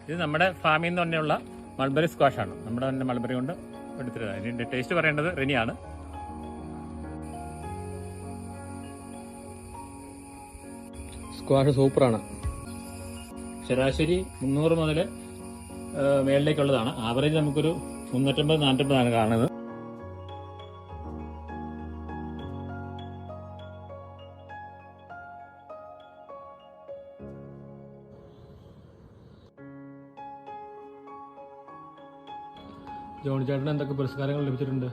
ഇത് നമ്മുടെ ഫാമിൽ നിന്ന് തന്നെയുള്ള മൾബറി സ്ക്വാഷാണ്. നമ്മുടെ തന്നെ മൾബറി കൊണ്ട് എടുത്തിട്ട് ഇതിൻ്റെ ടേസ്റ്റ് പറയേണ്ടത് റെനിയാണ്. സ്ക്വാഷ് സൂപ്പറാണ്. ശരാശരി 300 മുതൽ മേളിലേക്കുള്ളതാണ്. ആവറേജ് നമുക്കൊരു 350-450 കാണുന്നത്. ജോണി ചേട്ടന് എന്തൊക്കെ പുരസ്കാരങ്ങൾ ലഭിച്ചിട്ടുണ്ട്?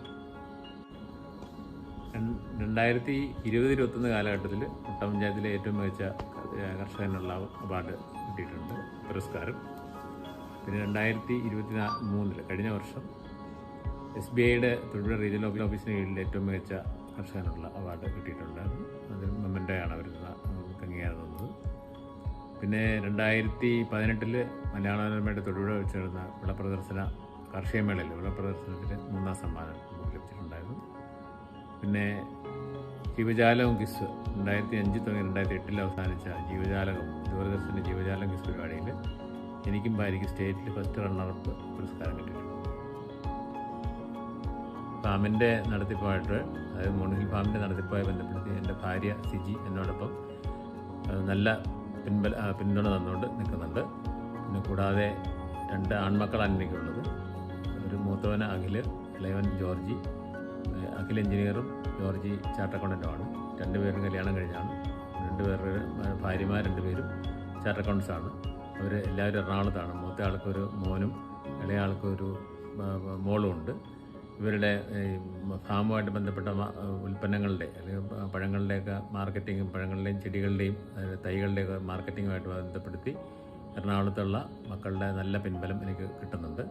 2020-21 കാലഘട്ടത്തിൽ മുട്ട പഞ്ചായത്തിലെ ഏറ്റവും മികച്ച കർഷകനുള്ള അവാർഡ് കിട്ടിയിട്ടുണ്ട്, പുരസ്കാരം. പിന്നെ 2023 കഴിഞ്ഞ വർഷം SBIയുടെ തൊഴിലുറപ്പ് റീജിയണൽ ഓഫീസിന് കീഴിൽ ഏറ്റവും മികച്ച കർഷകനുള്ള അവാർഡ് കിട്ടിയിട്ടുണ്ട്. അതിൽ മെമ്മൻ്റോയാണ് അവർ അംഗീകാരം തന്നത്. പിന്നെ 2018 മലയാള മനോരമയുടെ തൊഴിലുറപ്പ് വെച്ച് നടന്ന വിളപ്രദർശന കാർഷിക മേളയിൽ വിളപ്രദർശനത്തിൽ 3ാം സമ്മാനം ലഭിച്ചിട്ടുണ്ടായിരുന്നു. പിന്നെ ജീവജാലകം ക്വിസ് 2005 തുടങ്ങി 2008 അവസാനിച്ച ജീവജാലകം ദൂരദർശൻ്റെ ജീവജാലകം ക്വിസ് പരിപാടിയിൽ എനിക്കും ഭാര്യയ്ക്ക് സ്റ്റേറ്റിൽ ഫസ്റ്റ് റണ്ണറപ്പ് പുരസ്കാരം കിട്ടിയിട്ടുണ്ട്. ഫാമിൻ്റെ നടത്തിപ്പുമായിട്ട്, അതായത് മോണിഹിൽ ഫാമിൻ്റെ നടത്തിപ്പുമായി ബന്ധപ്പെടുത്തി എൻ്റെ ഭാര്യ സിജി എന്നോടൊപ്പം നല്ല പിന്തുണ തന്നുകൊണ്ട് നിൽക്കുന്നുണ്ട്. പിന്നെ കൂടാതെ 2 ആൺമക്കളാണ് എനിക്കുള്ളത്. ഒരു മൂത്തവന് അഖിൽ, ഇളയവൻ ജോർജി. അഖിൽ എഞ്ചിനീയറും ജോർജി ചാർട്ടർ അക്കൗണ്ടൻ്റുമാണ്. 2 പേരും കല്യാണം കഴിഞ്ഞാണ്. 2 പേരുടെ ഭാര്യമാർ 2 പേരും ചാർട്ടർ അക്കൗണ്ടൻസാണ്. അവർ എല്ലാവരും എറണാകുളത്താണ്. മൂത്ത ആൾക്കൊരു മോനും ഇളയ ആൾക്കൊരു മോളും ഉണ്ട്. ഇവരുടെ ഫാമുമായിട്ട് ബന്ധപ്പെട്ട ഉൽപ്പന്നങ്ങളുടെ അല്ലെങ്കിൽ പഴങ്ങളുടെയൊക്കെ മാർക്കറ്റിങ്ങും പഴങ്ങളുടെയും ചെടികളുടെയും തൈകളുടെയൊക്കെ മാർക്കറ്റിങ്ങുമായിട്ട് ബന്ധപ്പെടുത്തി എറണാകുളത്തുള്ള മക്കളുടെ നല്ല പിൻബലം എനിക്ക് കിട്ടുന്നുണ്ട്.